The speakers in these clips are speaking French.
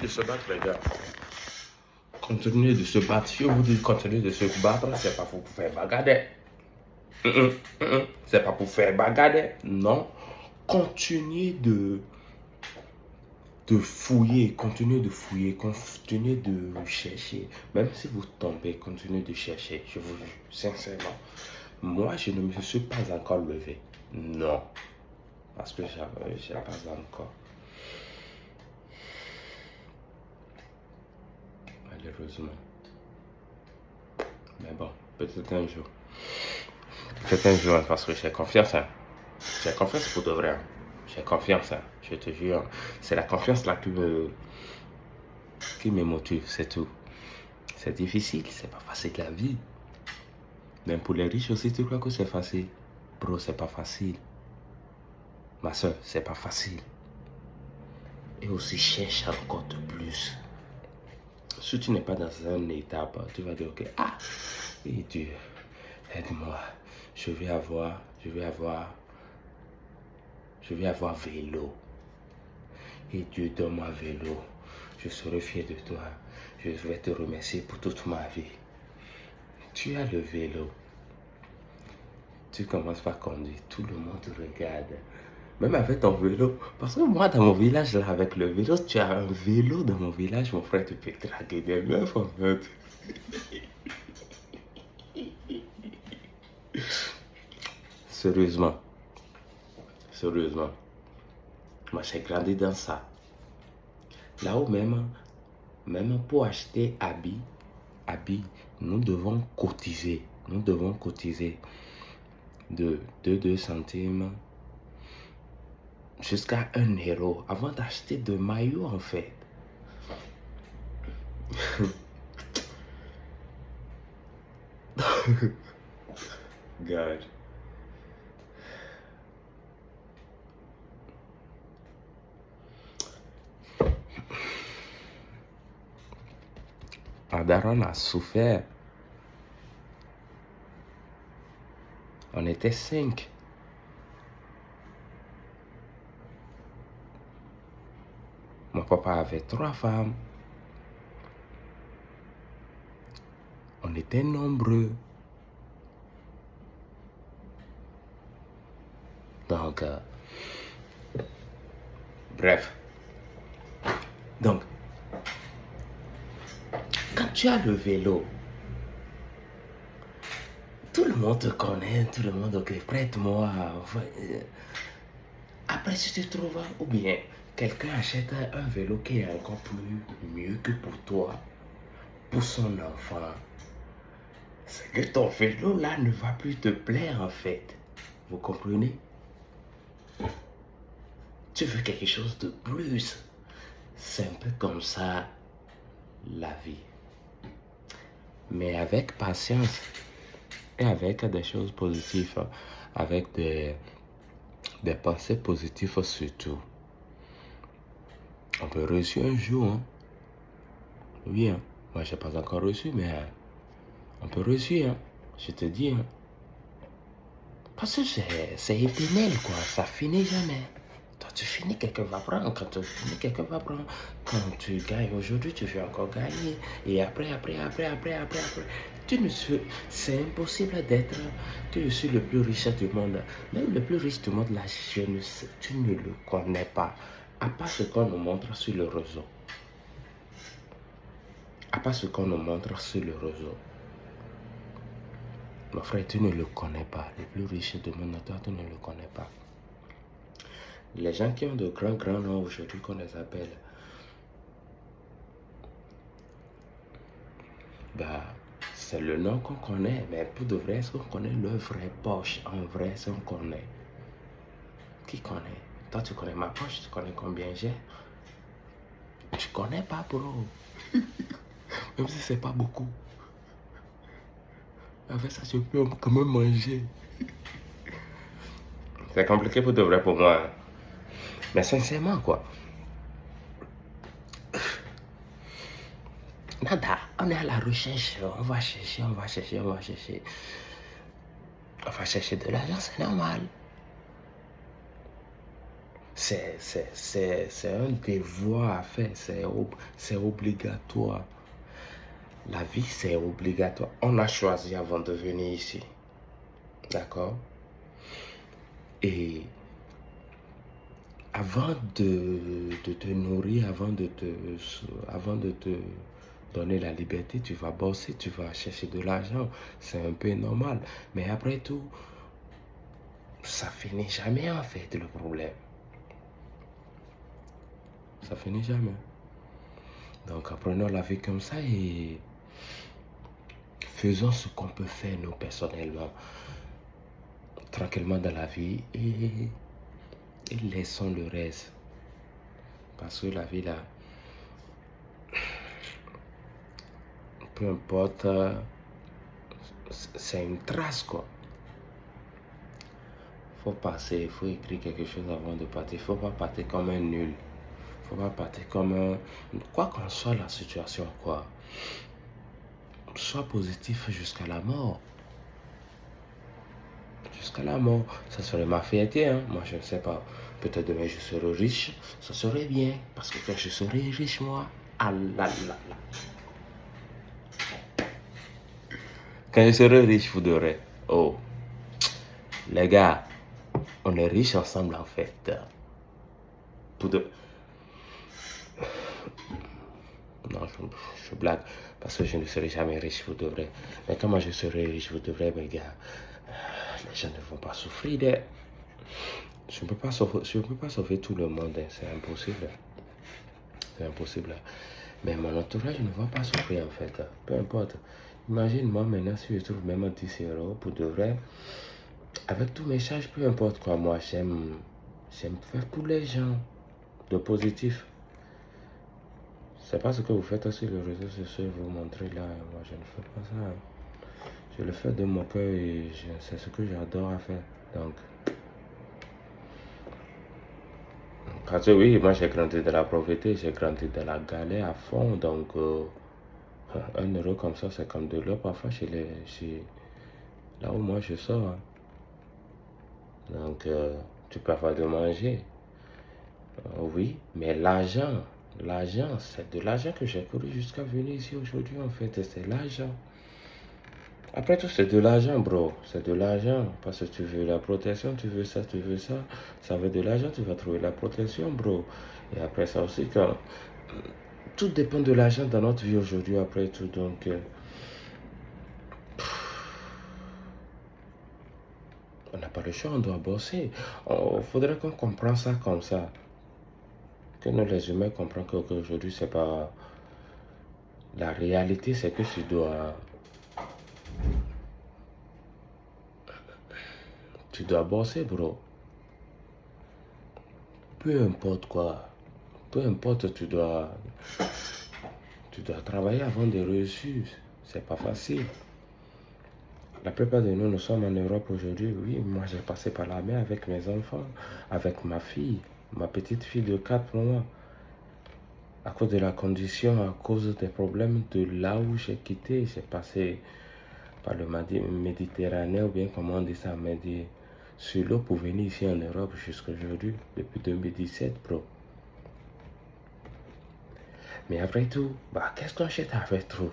De se battre, les gars. Continuez de se battre. Si vous dites continuer de se battre, c'est pas pour faire bagarre. C'est pas pour faire bagarre. Non. Continuez de fouiller, continuez de fouiller, continuez de chercher. Même si vous tombez, continuez de chercher. Je vous jure, sincèrement. Moi, je ne me suis pas encore levé. Non. Parce que j'ai pas encore. Malheureusement. Mais bon, peut-être un jour. Peut-être un jour, parce que j'ai confiance. Hein. J'ai confiance pour de vrai. Hein. J'ai confiance, hein. Je te jure. C'est la confiance là qui me motive, c'est tout. C'est difficile, c'est pas facile la vie. Même pour les riches aussi, tu crois que c'est facile? Bro, c'est pas facile. Ma soeur, c'est pas facile. Et aussi, cherche encore de plus. Si tu n'es pas dans une étape, tu vas dire, ok, et Dieu, aide-moi. Je vais avoir vélo. Et Dieu, donne-moi vélo. Je serai fier de toi. Je vais te remercier pour toute ma vie. Tu as le vélo. Tu commences par conduire. Tout le monde te regarde. Même avec ton vélo. Parce que moi, dans mon village, là, avec le vélo, tu as un vélo dans mon village, mon frère, tu peux draguer des meufs, en fait. Sérieusement. Sérieusement. Moi, j'ai grandi dans ça. Là-haut même pour acheter habits, nous devons cotiser. Nous devons cotiser de 2 centimes jusqu'à 1 € avant d'acheter de maillots, en fait. God. Daron a souffert. On était 5. Mon papa avait 3 femmes. On était nombreux. Donc, bref. Donc, quand tu as le vélo, tout le monde te connaît, tout le monde, ok, prête-moi. Après, si tu trouves, ou bien quelqu'un achète un vélo qui est encore mieux que pour toi, pour son enfant, c'est que ton vélo là ne va plus te plaire, en fait. Vous comprenez? Tu veux quelque chose de plus. C'est un peu comme ça la vie. Mais avec patience et avec des choses positives, avec des pensées positives surtout. On peut réussir un jour. Hein. Oui, hein. Moi, je n'ai pas encore reçu, mais on peut réussir. Hein. Je te dis. Hein. Parce que c'est éternel, quoi. Ça finit jamais. Toi, tu finis, quelqu'un va prendre. Quand tu finis, quelqu'un va prendre. Quand tu gagnes aujourd'hui, tu veux encore gagner. Et après. C'est impossible d'être. Tu suis le plus riche du monde. Même le plus riche du monde, là, tu ne le connais pas. À part ce qu'on nous montre sur le réseau. À part ce qu'on nous montre sur le réseau. Mon frère, tu ne le connais pas. Le plus riche du monde, toi, tu ne le connais pas. Les gens qui ont de grands noms aujourd'hui qu'on les appelle, c'est le nom qu'on connaît, mais pour de vrai, est-ce qu'on connaît leur vraie poche? En vrai, est-ce qu'on connaît? Qui connaît? Toi, tu connais ma poche, tu connais combien j'ai? Tu connais pas, bro. Même si c'est pas beaucoup. Avec ça, je peux quand même manger. C'est compliqué pour de vrai pour moi. Hein. Mais sincèrement, quoi. Nada, on est à la recherche, on va chercher. On va chercher de l'argent, c'est normal. c'est un devoir à faire, c'est obligatoire. La vie, c'est obligatoire. On a choisi avant de venir ici. D'accord? Et avant de te nourrir, avant de te donner la liberté, tu vas bosser, tu vas chercher de l'argent. C'est un peu normal. Mais après tout, ça finit jamais en fait le problème. Ça finit jamais. Donc apprenons la vie comme ça et faisons ce qu'on peut faire nous personnellement, tranquillement dans la vie et laissons le reste. Parce que la vie là, peu importe, c'est une trace quoi. Faut passer, il faut écrire quelque chose avant de partir. Il faut pas partir comme un nul. Faut pas partir comme un... Quoi qu'en soit la situation quoi. Sois positif jusqu'à la mort. Jusqu'à la mort. Ça serait ma fierté, hein. Moi, je ne sais pas. Peut-être demain, je serai riche. Ça serait bien. Parce que quand je serai riche, moi, ah là là là. Quand je serai riche, vous devrez. Oh, les gars, on est riches ensemble, en fait. Non, je blague. Parce que je ne serai jamais riche, vous devrez. Mais quand moi je serai riche, vous devrez, mes gars, les gens ne vont pas souffrir. Je ne peux pas sauver tout le monde, hein. C'est impossible. C'est impossible. Mais mon entourage ne va pas souffrir, en fait. Peu importe. Imagine, moi, maintenant, si je trouve même 10 euros, pour de vrai, avec tous mes charges, peu importe quoi, moi, j'aime faire pour les gens, de positif. C'est pas ce que vous faites sur les réseaux sociaux, vous montrez là. Moi, je ne fais pas ça. Je le fais de mon cœur et c'est ce que j'adore à faire. Donc, parce que oui, moi j'ai grandi dans la pauvreté, j'ai grandi dans la galère à fond. Donc, 1 euro comme ça, c'est comme de l'eau parfois là où moi je sors, hein. Donc, tu peux avoir de manger. Oui, mais l'argent, c'est de l'argent que j'ai couru jusqu'à venir ici aujourd'hui, en fait. C'est l'argent. Après tout, c'est de l'argent, bro. C'est de l'argent. Parce que tu veux la protection, tu veux ça, tu veux ça. Ça veut de l'argent, tu vas trouver la protection, bro. Et après ça aussi, quand... Tout dépend de l'argent dans notre vie aujourd'hui, après tout. Donc, on n'a pas le choix, on doit bosser. Il faudrait qu'on comprenne ça comme ça. Que nous, les humains, comprennent qu'aujourd'hui, c'est pas... La réalité, c'est que tu dois bosser, bro. Peu importe quoi. Peu importe, tu dois travailler avant de réussir. C'est pas facile. La plupart de nous sommes en Europe aujourd'hui. Oui, moi j'ai passé par la mer avec mes enfants, avec ma fille, ma petite fille de 4 mois. À cause de la condition, à cause des problèmes de là où j'ai quitté, j'ai passé par le Méditerranée, ou bien comment on dit ça, sur l'eau pour venir ici en Europe jusqu'à aujourd'hui, depuis 2017, bro. Mais après tout, qu'est-ce qu'on cherche avec trop?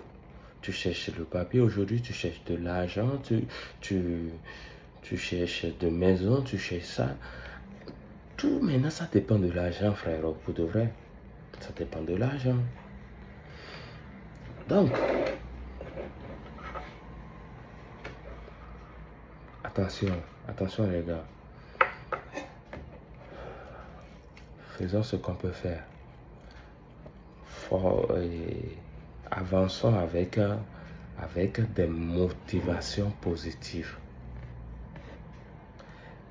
Tu cherches le papier aujourd'hui, tu cherches de l'argent, tu cherches de maison, tu cherches ça. Tout maintenant, ça dépend de l'argent, frère, pour de vrai. Ça dépend de l'argent. Donc, attention les gars. Faisons ce qu'on peut faire. Avançons avec des motivations positives.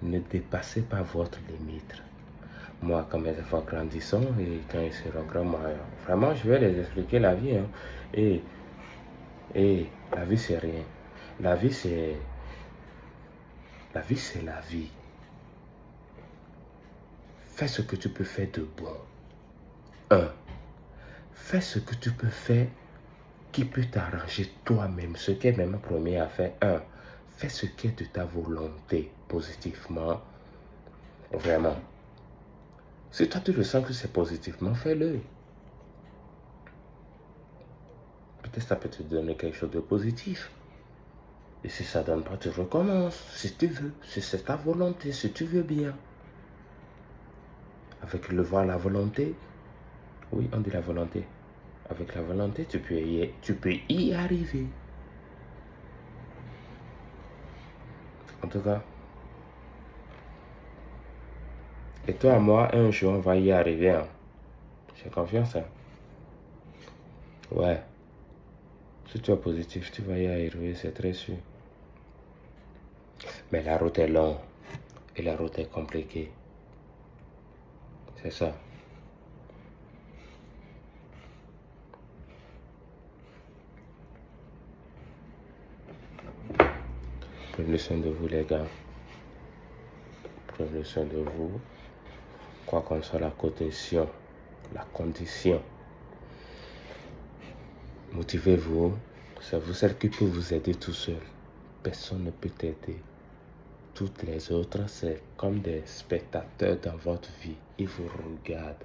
Ne dépassez pas votre limite. Moi, quand mes enfants grandissent et quand ils seront grands, moi, vraiment, je vais les expliquer la vie, hein. Et la vie, c'est rien. La vie, c'est la vie. Fais ce que tu peux faire de bon. Fais ce que tu peux faire qui peut t'arranger toi-même. Ce qui est même premier à faire. Fais ce qui est de ta volonté positivement. Vraiment. Si toi tu le sens que c'est positivement, fais-le. Peut-être ça peut te donner quelque chose de positif. Et si ça ne donne pas, tu recommences. Si tu veux, si c'est ta volonté, si tu veux bien. Avec le voir la volonté, oui, on dit la volonté. Avec la volonté, tu peux y arriver. En tout cas, et toi, moi, un jour, on va y arriver. Hein. J'ai confiance. Hein. Ouais. Si tu es positif, tu vas y arriver, c'est très sûr. Mais la route est longue et la route est compliquée. C'est ça. Prenez soin de vous, les gars. Prenez soin de vous. Quoi qu'on soit la condition. Motivez-vous. C'est vous seul qui peut vous aider tout seul. Personne ne peut t'aider. Toutes les autres, c'est comme des spectateurs dans votre vie. Ils vous regardent.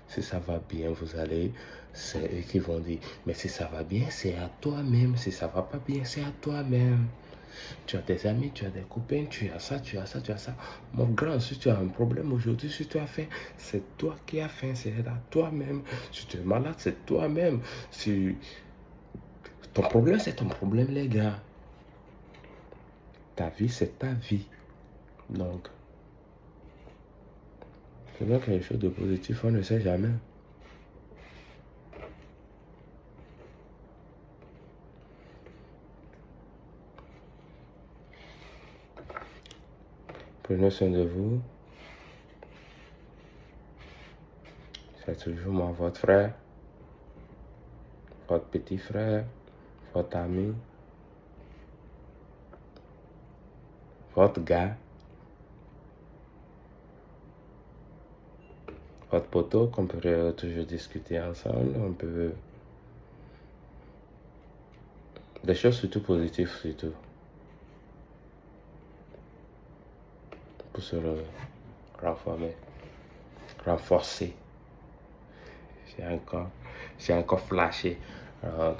Si ça va bien, c'est eux qui vont dire, mais si ça va bien, c'est à toi-même. Si ça va pas bien, c'est à toi-même. Tu as des amis, tu as des copains, tu as ça, tu as ça, tu as ça. Mon grand, si tu as un problème aujourd'hui, si tu as faim, c'est toi qui as faim, c'est à toi-même. Si tu es malade, c'est toi-même. Si ton problème, c'est ton problème, les gars. Ta vie, c'est ta vie. Donc, c'est bien quelque chose de positif, on ne sait jamais. Prenez soin de vous. C'est toujours moi, votre frère, votre petit frère, votre ami, votre gars, votre poteau qu'on peut toujours discuter ensemble. On peut... Des choses surtout positives, surtout. Pour se renforcer. J'ai encore flashé. Bah,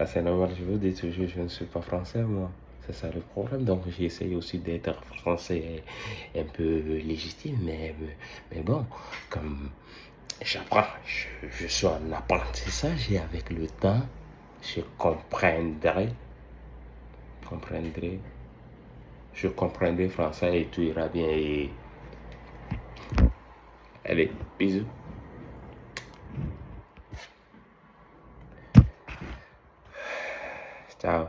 c'est normal, je vous dis toujours, je ne suis pas français, moi. C'est ça le problème. Donc, j'essaye aussi d'être français un peu légitime. Mais bon, comme j'apprends, je suis en apprentissage et avec le temps, je comprendrai français et tout ira bien. Et... Allez, bisous. Ciao.